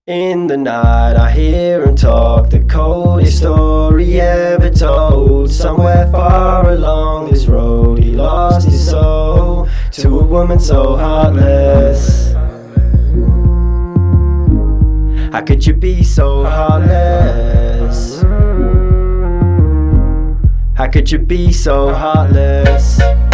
In the night I hear him talk, the coldest story ever told. Somewhere far along this road he lost his soul to a woman so heartless. How could you be so heartless? How could you be so heartless?